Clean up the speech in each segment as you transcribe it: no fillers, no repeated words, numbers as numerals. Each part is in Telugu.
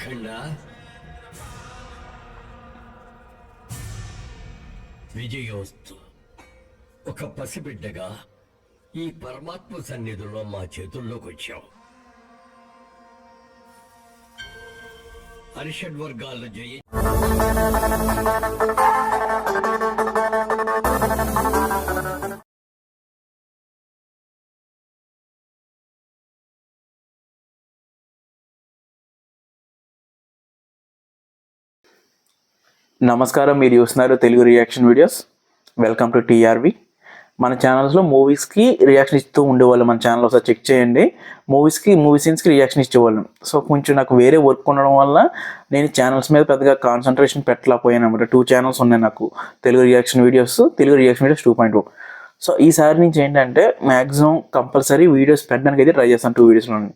అఖండ విజయోస్తు. ఒక పసిబిడ్డగా ఈ పరమాత్మ సన్నిధిలో మా చేతుల్లోకి వచ్చావు. అరిషడ్ వర్గాలను జయి. నమస్కారం, మీరు చూస్తున్నారు Telugu reaction videos. Welcome to TRV. మన ఛానల్స్లో మూవీస్కి రియాక్షన్ ఇస్తూ ఉండేవాళ్ళం. మన ఛానల్ ఒకసారి చెక్ చేయండి. మూవీ సీన్స్కి రియాక్షన్ ఇచ్చేవాళ్ళం. సో కొంచెం నాకు వేరే వర్క్ ఉండడం వల్ల నేను ఛానల్స్ మీద పెద్దగా కాన్సన్ట్రేషన్ పెట్టలేకపోయాను అనమాట. 2 ఛానల్స్ ఉన్నాయి నాకు, తెలుగు రియాక్షన్ వీడియోస్ 2.0. సో ఈసారి నుంచి ఏంటంటే మ్యాక్సిమం కంపల్సరీ వీడియోస్ పెట్టడానికి అయితే ట్రై చేస్తాను. 2 వీడియోస్లోని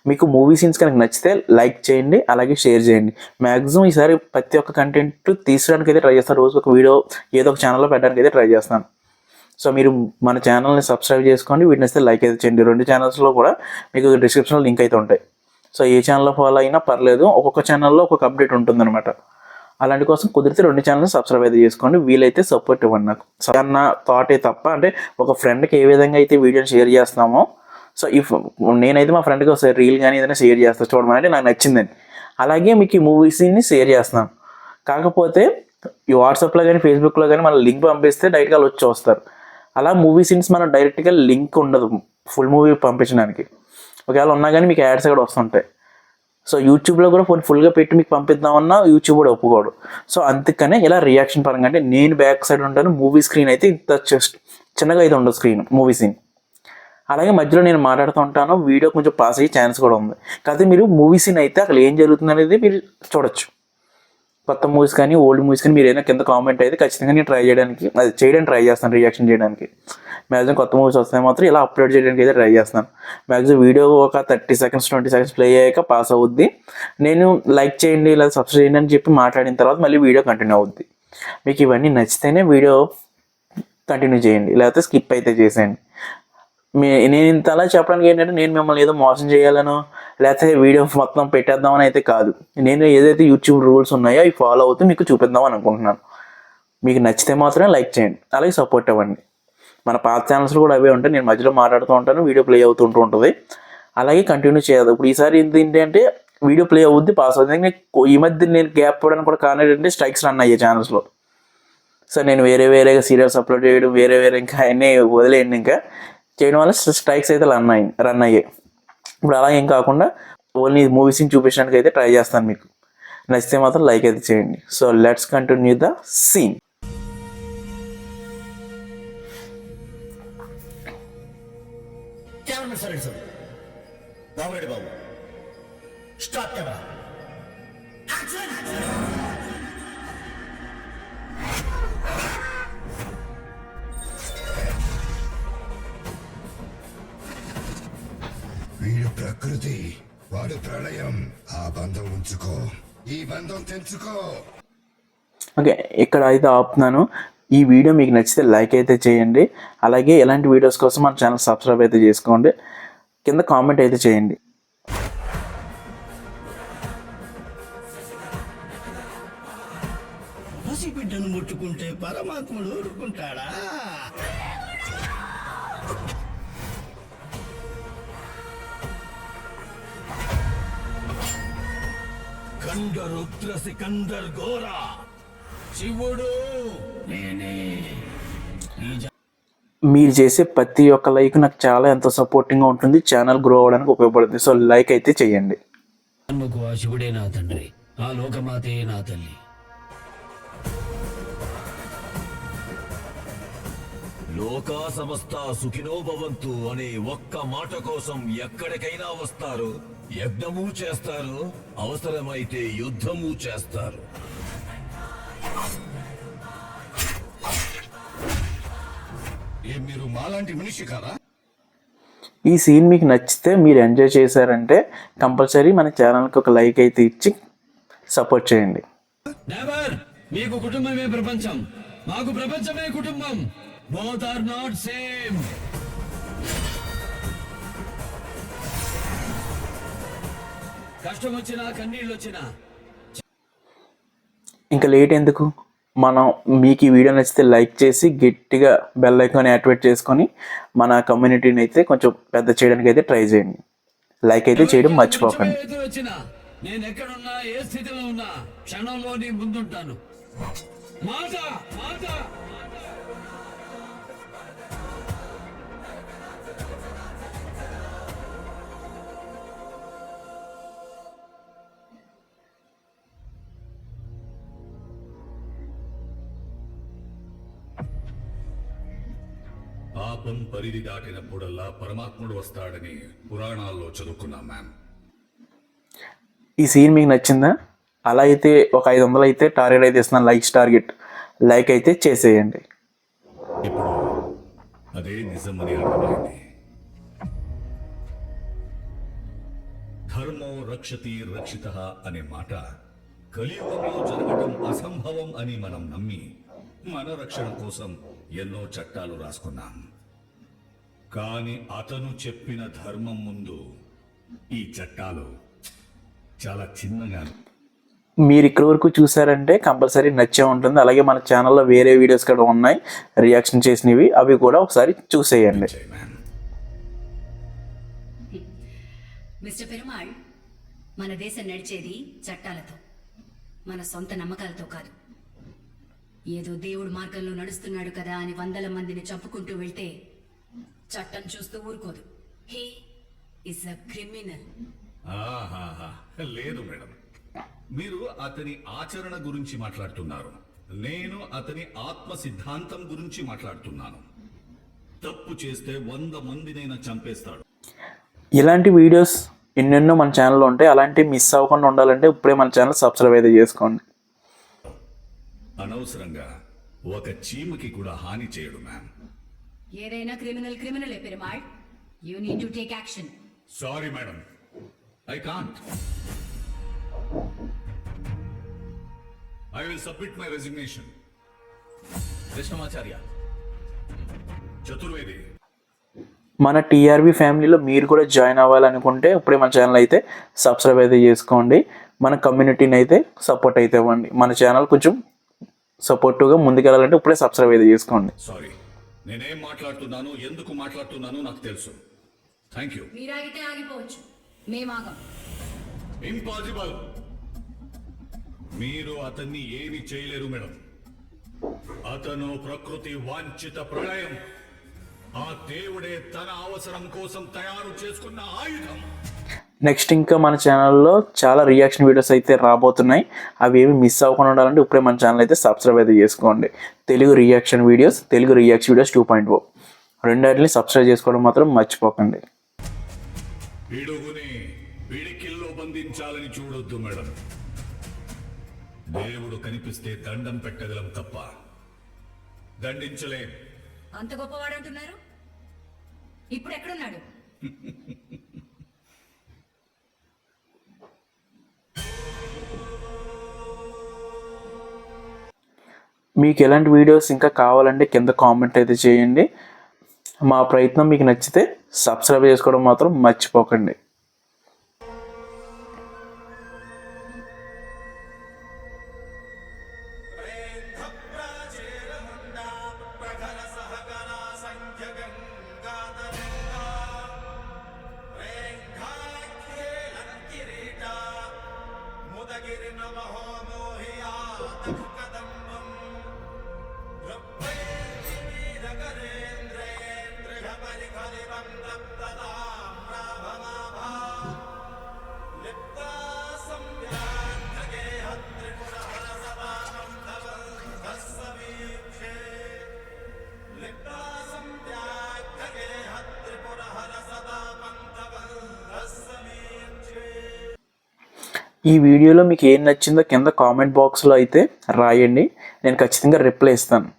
మీకు మూవీ సీన్స్ కనుక నచ్చితే లైక్ చేయండి, అలాగే షేర్ చేయండి. మ్యాక్సిమం ఈసారి ప్రతి ఒక్క కంటెంట్ తీసుకోవడానికి అయితే ట్రై చేస్తాను. రోజు ఒక వీడియో ఏదో ఒక ఛానల్లో పెట్టడానికి అయితే ట్రై చేస్తాను. సో మీరు మన ఛానల్ని సబ్స్క్రైబ్ చేసుకోండి, వీటిని వస్తే లైక్ అయితే చేయండి. 2 ఛానల్స్లో కూడా మీకు డిస్క్రిప్షన్లో లింక్ అయితే ఉంటాయి. సో ఏ ఛానల్లో ఫాలో అయినా పర్లేదు, ఒక్కొక్క ఛానల్లో ఒక్కొక్క అప్డేట్ ఉంటుందన్నమాట. అలాంటి కోసం కుదిరితే 2 ఛానల్ని సబ్స్క్రైబ్ అయితే చేసుకోండి. వీలైతే సపోర్ట్ ఇవ్వండి నాకు. అన్న థాటే తప్ప, అంటే ఒక ఫ్రెండ్కి ఏ విధంగా అయితే వీడియోని షేర్ చేస్తామో, సో నేనైతే మా ఫ్రెండ్కి ఒకసారి రీల్ కానీ ఏదైనా షేర్ చేస్తాను, చూడమని, అంటే నాకు నచ్చిందని. అలాగే మీకు ఈ మూవీస్ని షేర్ చేస్తున్నాను. కాకపోతే ఈ వాట్సాప్లో కానీ ఫేస్బుక్లో కానీ మన లింక్ పంపిస్తే డైరెక్ట్గా వచ్చి చూస్తారు. అలా మూవీ సీన్స్ మనం డైరెక్ట్గా లింక్ ఉండదు ఫుల్ మూవీ పంపించడానికి. ఒకవేళ ఉన్నా కానీ మీకు యాడ్స్ కూడా వస్తుంటాయి. సో యూట్యూబ్లో కూడా ఫుల్గా పెట్టి మీకు పంపిద్దామన్నా యూట్యూబ్ కూడా ఒప్పుకోడు. సో అందుకనే ఇలా రియాక్షన్ పరంగా, అంటే నేను బ్యాక్ సైడ్ ఉంటాను, మూవీ స్క్రీన్ అయితే ఇంత చిన్నగా అయితే ఉండదు స్క్రీన్, మూవీ సీన్. అలాగే మధ్యలో నేను మాట్లాడుతూ ఉంటాను, వీడియో కొంచెం పాస్ అయ్యే ఛాన్స్ కూడా ఉంది. కాకపోతే మీరు మూవీ సీన్ అయితే అక్కడ ఏం జరుగుతుంది అనేది మీరు చూడొచ్చు. కొత్త మూవీస్ కానీ ఓల్డ్ మూవీస్ కానీ మీరు ఏదైనా కింద కామెంట్ అయితే ఖచ్చితంగా నేను చేయడానికి ట్రై చేస్తాను, రియాక్షన్ చేయడానికి. మ్యాక్సిమం కొత్త మూవీస్ వస్తే మాత్రం ఇలా అప్లోడ్ చేయడానికి అయితే ట్రై చేస్తాను. మ్యాక్సిమం వీడియో ఒక 30 సెకండ్స్ 20 సెకండ్స్ ప్లే అయ్యాక పాస్ అవుద్ది. నేను లైక్ చేయండి లేదా సబ్స్క్రైబ్ చేయండి అని చెప్పి మాట్లాడిన తర్వాత మళ్ళీ వీడియో కంటిన్యూ అవుద్ది. మీకు ఇవన్నీ నచ్చితేనే వీడియో కంటిన్యూ చేయండి, లేకపోతే స్కిప్ అయితే చేసేయండి. నేను ఇంత అలా చెప్పడానికి ఏంటంటే నేను మిమ్మల్ని ఏదో మోసం చేయాలనో లేకపోతే వీడియో మొత్తం పెట్టేద్దామని అయితే కాదు. నేను ఏదైతే యూట్యూబ్ రూల్స్ ఉన్నాయో అవి ఫాలో అవుతూ మీకు చూపిద్దామని అనుకుంటున్నాను. మీకు నచ్చితే మాత్రమే లైక్ చేయండి, అలాగే సపోర్ట్ ఇవ్వండి. మన పాత ఛానల్స్లో కూడా అవే ఉంటాయి, నేను మధ్యలో మాట్లాడుతూ ఉంటాను, వీడియో ప్లే అవుతుంటూ ఉంటుంది. అలాగే కంటిన్యూ చేయదు. ఇప్పుడు ఈసారి ఏంటంటే వీడియో ప్లే అవుద్ది, పాస్ అవుతుంది. ఈ మధ్య నేను గ్యాప్ ఇవ్వడానికి కూడా కారణం ఏంటంటే స్ట్రైక్స్ రన్ అయ్యే ఛానల్స్లో. సో నేను వేరేగా సీరియల్స్ అప్లోడ్ చేయడం, వేరే ఇంకా అన్నీ వదిలేయండి. ఇంకా చేయడం వల్ల స్ట్రైక్స్ అయితే రన్ అయ్యాయి. ఇప్పుడు అలా ఏం కాకుండా ఓన్లీ మూవీస్ని చూపించడానికి అయితే ట్రై చేస్తాను. మీకు నచ్చితే మాత్రం లైక్ అయితే చేయండి. So let's continue the scene. వీడు ప్రకృతి, వాడు ప్రళయం. ఆ బంధం ఉంచుకో, ఈ బంధం తెంచుకో. ఓకే, ఇక్కడ అయితే ఆపుతున్నాను. ఈ వీడియో మీకు నచ్చితే లైక్ అయితే చేయండి. అలాగే ఇలాంటి వీడియోస్ కోసం మన ఛానల్ సబ్స్క్రైబ్ అయితే చేసుకోండి. కింద కామెంట్ అయితే చేయండి. పసిబిడ్డను ముట్టుకుంటే పరమాత్ముడు ఊరుకుంటాడా? రుద్ర సికందర్ గోరా శివుడు నేనే. మీరు చేసే ప్రతి ఒక్క లైక్ నాకు చాలా ఎంతో సపోర్టింగ్గా ఉంటుంది, ఛానల్ గ్రో అవ్వడానికి ఉపయోగపడుతుంది. సో లైక్ అయితే చేయండి. ఆ శివుడే నా తండ్రి, ఆ లోకమాతే నా తల్లి. లోకా సమస్త సుఖినో భవంతు అనే ఒక్క మాట కోసం ఎక్కడికైనా వస్తారు, యజ్ఞము చేస్తారు, అవసరమైతే యుద్ధము చేస్తారు. మీరు మాలాంటి మనిషి కాదా? ఈ సీన్ మీకు నచ్చితే, మీరు ఎంజాయ్ చేశారంటే కంపల్సరీ మన ఛానల్కి ఒక లైక్ అయితే ఇచ్చి సపోర్ట్ చేయండి. మీకు కుటుంబమే ప్రపంచం, మాకు ప్రపంచమే కుటుంబం. Both are not same. కష్టం వచ్చినా కన్నీళ్ళు వచ్చినా ఇంకా లేట్ ఎందుకు, మనం మీకు ఈ వీడియో నచ్చితే లైక్ చేసి గట్టిగా బెల్ ఐకాన్ యాక్టివేట్ చేసుకొని మన కమ్యూనిటీని అయితే కొంచెం పెద్ద చేయడానికి అయితే ట్రై చేయండి. లైక్ అయితే చేయడం మర్చిపోకండి. ఎదురు వచ్చినా నేను ఎక్కడున్నా ఏ స్థితిలో ఉన్నా క్షణంలో నీ ముందుంటాను. మాట మాట పాపం పరిధి దాటినప్పుడల్లా పరమాత్ముడు వస్తాడని పురాణాల్లో చదువుకున్నాం మ్యామ్. ఈ సీన్ మీకు నచ్చిందా? అలా అయితే ఒక 500 అయితే టార్గెట్ అయితే ఇస్తున్నాను, లైక్స్ టార్గెట్. లైక్ అయితే చేసేయండి. ఇప్పుడు అదే నిజమని అర్థమైంది. ధర్మో రక్షతి రక్షిత అనే మాట కలియుగంలో జరగటం అసంభవం అని మనం నమ్మి మన రక్షణ కోసం ఎన్నో చట్టాలు రాసుకున్నాం. కానీ అతను చెప్పిన ధర్మం ముందు ఈ చట్టాలు చాలా చిన్నగా. మీరు ఇక్కడి వరకు చూసారంటే కంపల్సరీ నచ్చే ఉంటుంది. అలాగే మన ఛానల్లో వేరే వీడియోస్ కూడా ఉన్నాయి రియాక్షన్ చేసినవి, అవి కూడా ఒకసారి చూసేయండి. మిస్టర్ పెరుమాళ్, మన దేశం నడిచేది చట్టాలతో, మన సొంత నమ్మకాలతో కాదు. ఏదో దేవుడు మార్గంలో నడుస్తున్నాడు కదా అని వందల మందిని చంపుకుంటూ వెళ్తే చట్టం చూస్తూ ఊరుకోదు. He is a criminal. లేదు మేడం, మీరు అతని ఆచరణ గురించి మాట్లాడుతున్నారు. నేను అతని ఆత్మ సిద్ధాంతం గురించి మాట్లాడుతున్నాను. తప్పు చేస్తే 100 మందినైనా చంపేస్తాడు. ఇలాంటి వీడియోస్ ఎన్నెన్నో మన ఛానల్లో ఉంటాయి. అలాంటివి మిస్ అవ్వకుండా ఉండాలంటే ఇప్పుడే మన ఛానల్ సబ్స్క్రైబ్ అయితే చేసుకోండి. అనవసరంగా ఒక చీమకి కూడా హాని చేయడు మ్యామ్. ఏదైనా క్రిమినలే Perumal. You need to take action. Sorry madam, I can't. I will submit my resignation. Krishnamacharya, Chaturvedi, మన టీఆర్బీ ఫ్యామిలీలో మీరు కూడా జాయిన్ అవ్వాలనుకుంటే ఇప్పుడే మన ఛానల్ అయితే సబ్స్క్రైబ్ అయితే చేసుకోండి. మన కమ్యూనిటీని అయితే సపోర్ట్ అయితే ఇవ్వండి. మన ఛానల్ కొంచెం సపోర్టివ్గా ముందుకెళ్ళాలంటే ఇప్పుడే సబ్స్క్రైబ్ అయితే చేసుకోండి. సారీ, నేనేం మాట్లాడుతున్నాను, ఎందుకు మాట్లాడుతున్నాను నాకు తెలుసు. Thank you. మీరాగితే ఆగిపోవచ్చు, మేమాగం. ఇంపాసిబుల్. మీరు అతన్ని ఏమి చేయలేరు మేడం. అతను ప్రకృతి వాంఛిత ప్రళయం. ఆ దేవుడే తన అవసరం కోసం తయారు చేసుకున్న ఆయుధం. నెక్స్ట్ ఇంకా మన ఛానల్లో చాలా రియాక్షన్ వీడియోస్ అయితే రాబోతున్నాయి. అవి ఏమి మిస్ అవ్వకుండా ఉండాలంటే ఇప్పుడే మన ఛానల్ అయితే సబ్స్క్రైబ్ అయితే చేసుకోండి. తెలుగు రియాక్షన్ వీడియోస్ 2.0 రెండింటిని సబ్స్క్రైబ్ చేసుకోవడం మాత్రం మర్చిపోకండి. పిడుగుని పిడికిల్లో బంధించాలని చూడొద్దు మేడం. దేవుడు కనిపిస్తే దండం పెట్టగలం తప్ప దండించలేం. అంత గొప్పవాడంటున్నారు, ఇప్పుడు ఎక్కడున్నాడు? మీకు ఎలాంటి వీడియోస్ ఇంకా కావాలంటే కింద కామెంట్ అయితే చేయండి. మా ప్రయత్నం మీకు నచ్చితే సబ్స్క్రైబ్ చేసుకోవడం మాత్రం మర్చిపోకండి. ఈ వీడియోలో మీకు ఏం నచ్చిందో కింద కామెంట్ బాక్స్లో అయితే రాయండి, నేను ఖచ్చితంగా రిప్లై ఇస్తాను.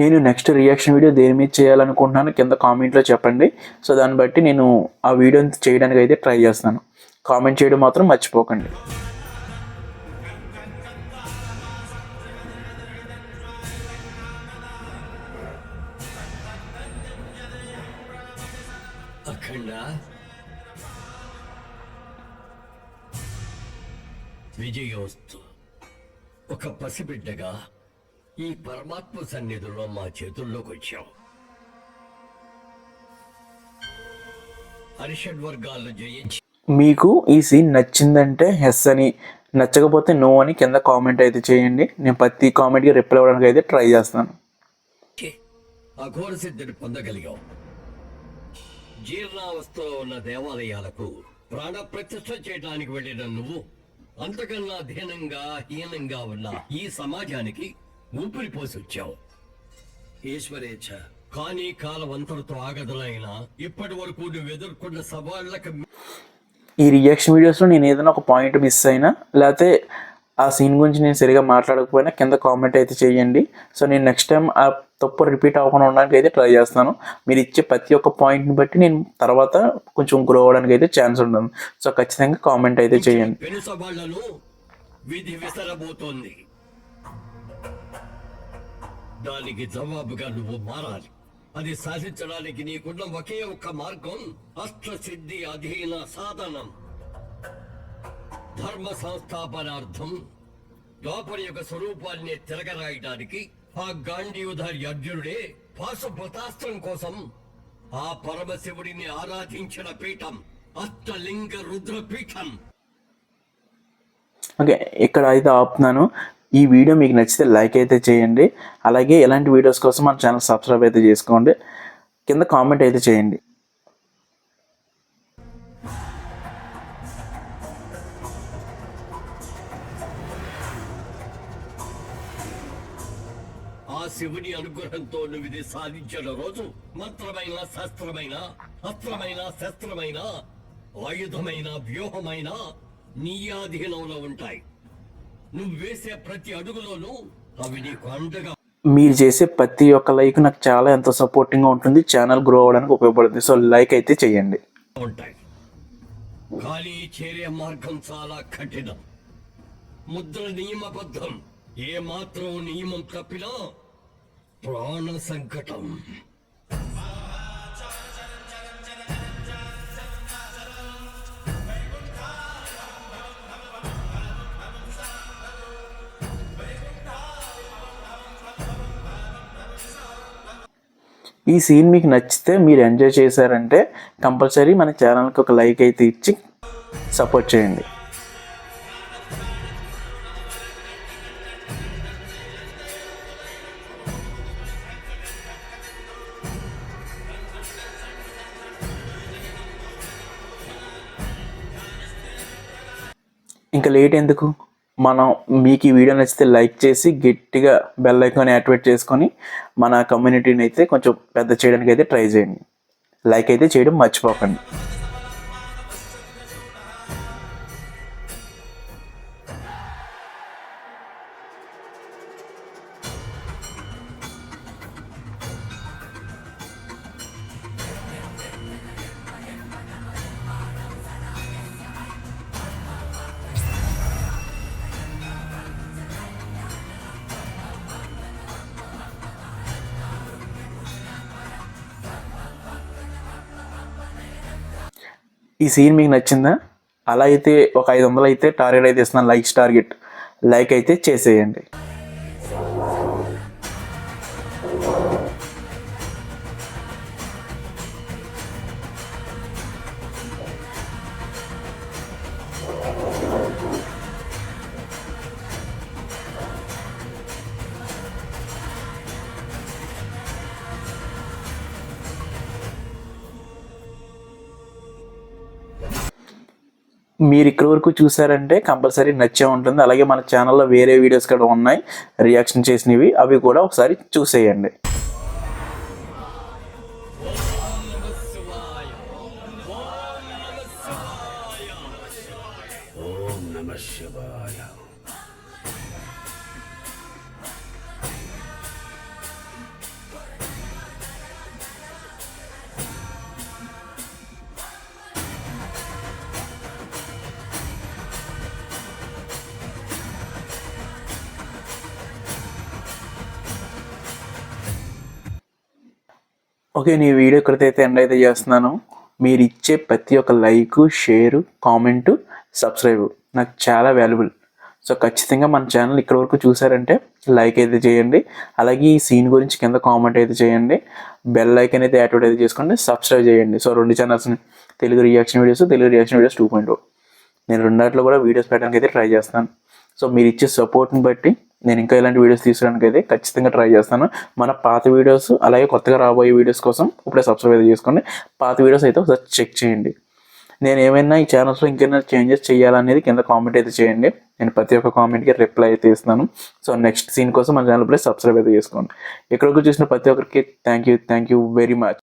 నేను నెక్స్ట్ రియాక్షన్ వీడియో దేని మీద చేయాలనుకుంటున్నాను కింద కామెంట్లో చెప్పండి. సో దాన్ని బట్టి నేను ఆ వీడియోని చేయడానికి అయితే ట్రై చేస్తాను. కామెంట్ చేయడం మాత్రం మర్చిపోకండి. అఖండ విజయోస్తు. ఒక పసిబిడ్డగా ఈ పరమాత్మ సన్నిధిలో మా చేతుల్లోకి వచ్చావు. అరిషడ్ వర్గాలను జయించి మీకు ఈ సీన్ నచ్చిందంటే ఎస్ అని, నచ్చకపోతే నో అని కింద కామెంట్ అయితే చేయండి. నేను ప్రతి కామెంట్కి రిప్లై అవ్వడానికి అయితే ట్రై చేస్తాను. అఘోర సిద్ధిని పొందగలిగావు. జీర్ణావస్థలో ఉన్న దేవాలయాలకు ప్రాణ ప్రతిష్ఠ చేయడానికి వెళ్ళిన నువ్వు అంతకన్నా హీనంగా ఉన్న ఈ సమాజానికి ఊపిరి పోసి వచ్చావు. ఈశ్వరేచ్ఛ. కానీ కాలం అంతటితో ఆగదులైనా ఇప్పటి వరకు నువ్వు ఎదుర్కొన్న సవాళ్లకు ఈ రియాక్షన్ వీడియోస్లో నేను ఏదైనా ఒక పాయింట్ మిస్ అయినా లేకపోతే ఆ సీన్ గురించి నేను సరిగా మాట్లాడకపోయినా కింద కామెంట్ అయితే చేయండి. సో నేను నెక్స్ట్ టైం ఆ తప్పు రిపీట్ అవ్వకుండా ఉండడానికి అయితే ట్రై చేస్తాను. మీరు ఇచ్చే ప్రతి ఒక్క పాయింట్ని బట్టి నేను తర్వాత కొంచెం గ్రో అవ్వడానికి అయితే ఛాన్స్ ఉంటుంది. సో ఖచ్చితంగా కామెంట్ అయితే చేయండి. పెను సవాళ్లను విధి విసరబోతోంది. దానికి జవాబుగా నువ్వు మారాలి. అది సాధించడానికి నీకున్న ఒకే ఒక్క మార్గం అష్టసిద్ధి అధీన సాధనం. ధర్మ సంస్థాపనార్థం ద్వాపర యొక్క స్వరూపాన్ని తిరగరాయడానికి ఆ గాంధీయుధారి అర్జునుడే పాశుపతాస్త్రం కోసం ఆ పరమశివుడిని ఆరాధించిన పీఠం అష్టలింగ రుద్రపీఠం. ఓకే, ఇక్కడ అయితే ఆపుతున్నాను. ఈ వీడియో మీకు నచ్చితే లైక్ అయితే చేయండి. అలాగే ఇలాంటి వీడియోస్ కోసం మన ఛానల్ సబ్స్క్రైబ్ అయితే చేసుకోండి. కింద కామెంట్ అయితే చేయండి. ఆ శివుని అనుగ్రహంతో నువ్వు ఇది సాధించిన రోజు మంత్రమైన శాస్త్రమైన అస్త్రమైన శస్త్రమైన ఆయుధమైన వ్యూహమైన నీ ఆధీనంలో ఉంటాయి. నువ్వు వేసే ప్రతి అడుగులోనూ అవి నీకు అండగా మీరు చేసే ప్రతి ఒక్క లైక్ నాకు చాలా ఎంతో సపోర్టింగ్గా ఉంటుంది. ఛానల్ గ్రో అవ్వడానికి ఉపయోగపడుతుంది. సో లైక్ అయితే చేయండి. ఉంటాయి. కానీ చేరే మార్గం చాలా కఠినం. ముద్ర నియమబద్ధం. ఏ మాత్రం నియమం తప్పినా ప్రాణ సంకటం. ఈ సీన్ మీకు నచ్చితే, మీరు ఎంజాయ్ చేశారంటే కంపల్సరీ మన ఛానల్కి ఒక లైక్ అయితే ఇచ్చి సపోర్ట్ చేయండి. ఇంకా లేట్ ఎందుకు, మనం మీకు ఈ వీడియో నచ్చితే లైక్ చేసి గట్టిగా బెల్ ఐకాన్ యాక్టివేట్ చేసుకొని మన కమ్యూనిటీని అయితే కొంచెం పెద్ద చేయడానికి అయితే ట్రై చేయండి. లైక్ అయితే చేయడం మర్చిపోకండి. ఈ సీన్ మీకు నచ్చిందా? అలా అయితే ఒక 500 అయితే టార్గెట్ అయితే ఇస్తున్నాను, లైక్స్ టార్గెట్. లైక్ అయితే చేసేయండి. మీరు ఇక్కడ వరకు చూసారంటే కంపల్సరీ నచ్చే ఉంటుంది. అలాగే మన ఛానల్లో వేరే వీడియోస్ కూడా ఉన్నాయి రియాక్షన్ చేసినవి, అవి కూడా ఒకసారి చూసేయండి. ఓం నమః శివాయ. ఓకే, నీ వీడియో ఎక్కడైతే ఎండ్ అయితే చేస్తున్నాను. మీరు ఇచ్చే ప్రతి ఒక్క లైక్, షేరు, కామెంటు, సబ్స్క్రైబ్ నాకు చాలా వాల్యుబుల్. సో ఖచ్చితంగా మన ఛానల్ ఇక్కడ వరకు చూసారంటే లైక్ అయితే చేయండి. అలాగే ఈ సీన్ గురించి కింద కామెంట్ అయితే చేయండి. బెల్ ఐకాన్ అయితే యాక్టివేట్ అయితే చేసుకోండి. సబ్స్క్రైబ్ చేయండి. సో 2 ఛానల్స్ని, తెలుగు రియాక్షన్ వీడియోస్ 2.0. నేను రెండాట్లో కూడా వీడియోస్ పెట్టడానికి అయితే ట్రై చేస్తాను. సో మీరు ఇచ్చే సపోర్ట్ని బట్టి నేను ఇంకా ఇలాంటి వీడియోస్ తీసుకోవడానికి అయితే ఖచ్చితంగా ట్రై చేస్తాను. మన పాత వీడియోస్ అలాగే కొత్తగా రాబోయే వీడియోస్ కోసం ఇప్పుడే సబ్స్క్రైబ్ అయితే చేసుకోండి. పాత వీడియోస్ అయితే ఒకసారి చెక్ చేయండి. నేను ఏమైనా ఈ ఛానల్స్లో ఇంకేమైనా చేంజెస్ చేయాలనేది కింద కామెంట్ అయితే చేయండి. నేను ప్రతి ఒక్క కామెంట్కి రిప్లై అయితే ఇస్తున్నాను. సో నెక్స్ట్ సీన్ కోసం మన ఛానల్ ప్లస్ సబ్స్క్రైబ్ అయితే చేసుకోండి. ఇక్కడికి చూసిన ప్రతి ఒక్కరికి థ్యాంక్ యూ వెరీ మచ్.